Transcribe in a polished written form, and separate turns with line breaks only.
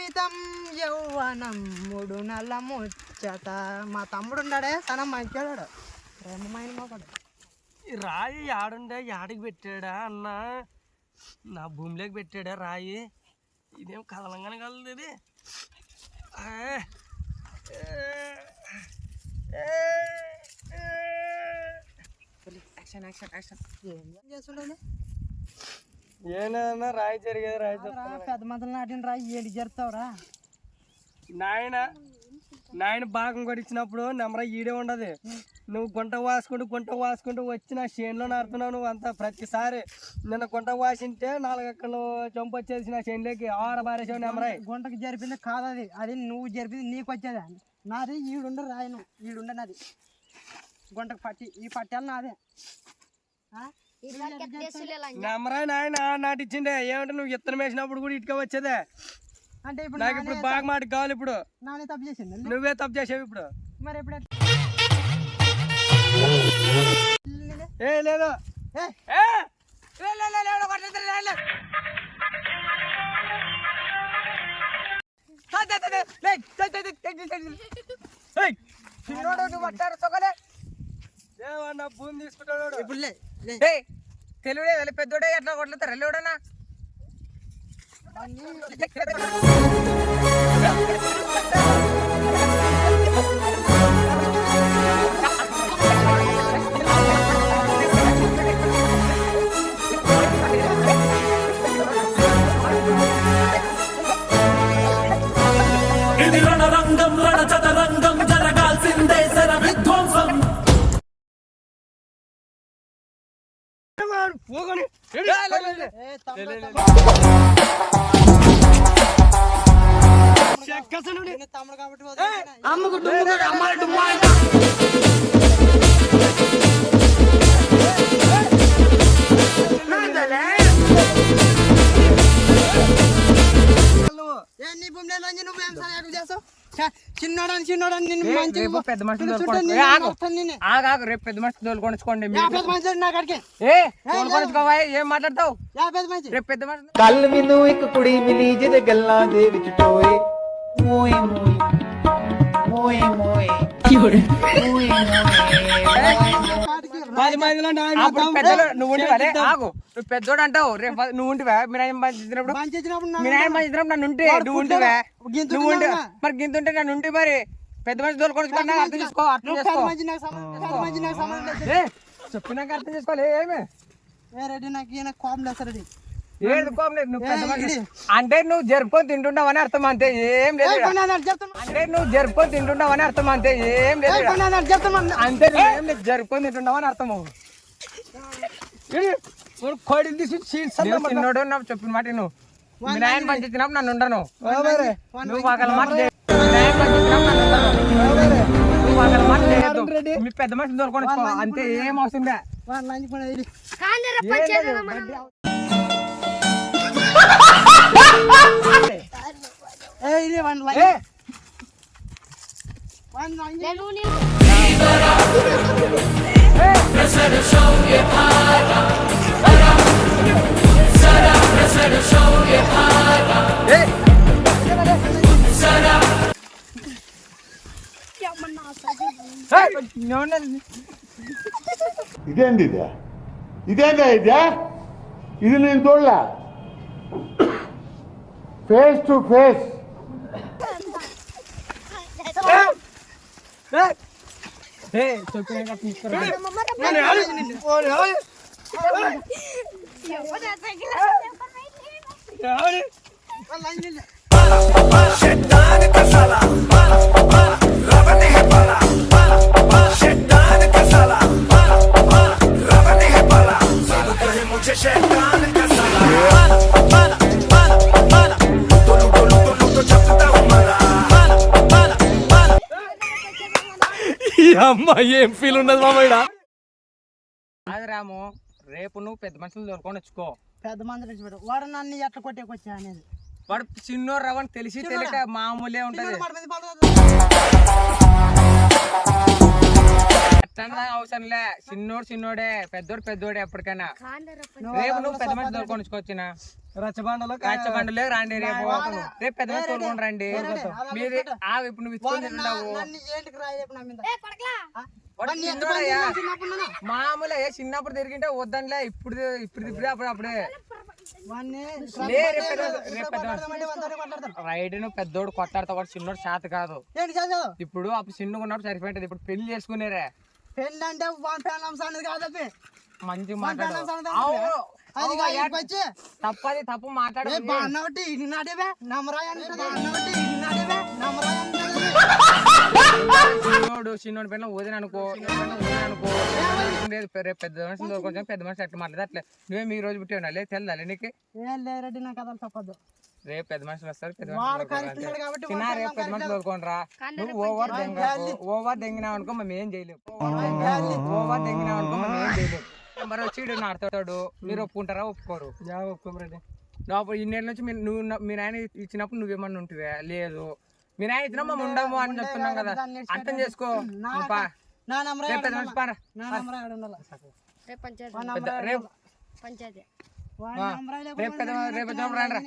జీవితం యౌవనం మూడు నల్ల ముచ్చట. మా తమ్ముడు ఉన్నాడే సనం మంచివాడు ప్రేమమైన మాకు.
ఈ రాయి ఆడుండే ఆడికి పెట్టాడా అన్న, నా భూమిలోకి పెట్టాడా రాయి? ఇదేం కదలంగానే కలదు ఇది.
ఏం చేస్తుండే
ఏనా రాయి జరిగేది రాయి
పెద్ద మందులు నాటిన రాయి ఏంటి జరుతావురా
నాయన భాగం కొడిచ్చినప్పుడు నెమరా ఈడే ఉండదు. నువ్వు గుంట వాసుకుంటూ వచ్చి నా చేనులో నాడుతున్నావు. నువ్వు అంతా ప్రతిసారి నిన్న గుంట వాసింటే 4 ఎక్కలు చంపు వచ్చేసి నా చేనులోకి బారేసావు నెమరాయి.
గుంటకి జరిపింది కాదు అది, అది నువ్వు జరిపింది నీకు వచ్చేది. నాది ఈడుండ రాయను, ఈడుండ నాది గుంటకు పట్టి ఈ పట్టాలి నాదే.
నెమరాయి నాయన నాటిచ్చిండే. ఏమంటే నువ్వు ఇత్తనం వేసినప్పుడు కూడా ఇటుక వచ్చేదే.
అంటే ఇప్పుడు
నాకు ఇప్పుడు బాగా మాట కావాలి. ఇప్పుడు
నానే తప్పు చేసింది,
నువ్వే తప్పు చేసావు ఇప్పుడు.
మరి ఎప్పుడు
లేదు భూమి తీసుకుంటాడు
ఇప్పుడు
తెలుగుడే పెద్దోడే ఎట్లా కొట్లుతారు వెళ్ళోడనా.
ఇది రణరంగం రణచదరంగం జరగాల్సిందే శర విధ్వంసం.
తమ్ముడు కాబట్టి నీ భూమిలో నువ్వేం సహాయం చేస్తావు? చిన్నోడని నిన్ను మంచిగా
పెద్ద మనిషి రేపు పెద్ద మనిషి తోలుకొనిచ్చుకోండి. ఏం మాట్లాడతావు? రేపు పెద్ద మనిషి
ਕੱਲ ਮੈਨੂੰ ਇੱਕ ਕੁੜੀ ਮਿਲੀ ਜਿਹਦੇ ਗੱਲਾਂ ਦੇ ਵਿੱਚ ਟੋਏ ਮੋਏ ਮੋਏ మోయే మోయే
10 మందిలో నువ్వు పెద్దోడు అంటావు. రేపు నువ్వు ఉంటివా? మీ నాయన పంచినప్పుడు నన్ను ఉంటే నువ్వు ఉంటివా? నువ్వు ఉంటే మరి గింత ఉంటే నన్ను ఉంటే మరి పెద్ద మనిషి తోలుకొని అర్థం చేసుకో. చెప్పినాక అర్థం చేసుకోవాలి. ఏమి
రెడ్డి నాకు కోపం లేదు రెడ్డి.
ఏది కోపం లేదు. నువ్వు పెద్ద మనిషి అంటే నువ్వు జరుపుకొని తింటున్నావని అర్థం అంతే, ఏం లేదు. అంటే నువ్వు జరుపుకొని తింటున్నావని అర్థం అంతే, ఏం లేదు. అంతే ఏం లేదు, జరుపుకొని తింటున్నావని అర్థము. కోడిని తీసి చిన్నోడు నాకు చెప్పిన మాట నువ్వు మీ నాయన పంచినప్పుడు నన్ను ఉండను. నువ్వు ఒకళ్ళ మాట నువ్వు ఒకళ్ళ మాట చేయొద్దు. మీ పెద్ద మనిషిని తోలుకొని అంతే, ఏం అవసరం లే.
ఇదేంది ఇదేందా ఇది నేను చూడలే. ఫేస్ టు ఫేస్
అమ్మాయి ఏం ఫీల్ ఉండదు మామయ్య. అది రాము, రేపు నువ్వు పెద్ద మనుషులు దొరకొని వచ్చుకో.
పెద్ద మంది వాడు నన్ను ఎట్లా కొట్టేకొచ్చా అనేది.
వాడు చిన్నోడు రావని తెలిసి తెలియక మామూలే ఉంటది. అట్లా అవసరం లే. చిన్నోడే పెద్దోడే ఎప్పటికైనా. రేపు నువ్వు పెద్ద మనిషి దొరకొని వచ్చుకోవచ్చునా. రచ్చబండలే రాండి రేపు రేపు పెద్ద మనిషి తోలుకొని రండి మీరు ఇప్పుడు నువ్వు ఇచ్చుకొని తింటావు
నన్ను ఏంటికి రాయలేపు నా మీద
వాడు చిన్నోడయ్యా. మామూలు చిన్నప్పుడు తిరిగింటే వద్దంలే ఇప్పుడు ఇప్పుడే అప్పుడే రైడ్ నువ్వు పెద్దోడు కొట్టాడుతా వాడు చిన్నోడు చేత కాదు ఇప్పుడు అప్పుడు చిన్నగా ఉన్నప్పుడు సరిపోయింటది ఇప్పుడు పెళ్లి చేసుకునేరే
పెళ్ళి అంటే కాదప్పి
మంచి మాట్లాడు తప్పది తప్పు మాట్లాడు
బాగున్నబట్టి ఇది నాటేవే నమ్మరాయి అంటే
చిన్నోడి పెళ్ళ వదిన అనుకో రేపు పెద్ద మనిషి కొంచెం పెద్ద మనిషి అట్లా మాట్లాడదు అట్లే నువ్వే మీ రోజు పుట్టి ఉండాలి తెల్దాలి నీకు
ఏం లేరెడ్డి నా కథలు తప్పదు
రేపు పెద్ద మనుషులు వస్తారు పెద్ద
కాబట్టి
చిన్న రేపు పెద్ద మనుషులు కోరుకోండి రా నువ్వు ఓవర్ దెంగినావు అనుకో మేము ఏం చేయలేము ఓవర్ దెంగినావు అనుకో మేము ఏం చేయలేము మరి వచ్చి నాడుతాడు మీరు ఒప్పుకుంటారా ఒప్పుకోరు ఒప్పుకోమరండి లోపల ఇన్నేళ్ళ నుంచి మీ నాయన ఇచ్చినప్పుడు నువ్వేమన్నా ఉంటువే లేదు మీ నాయన ఇచ్చినా మేము ఉండము అని చెప్తున్నాం కదా అర్థం చేసుకో రేపు పెద్ద మనిషి పారా రేపు పెద్ద రేపు రేపు రండి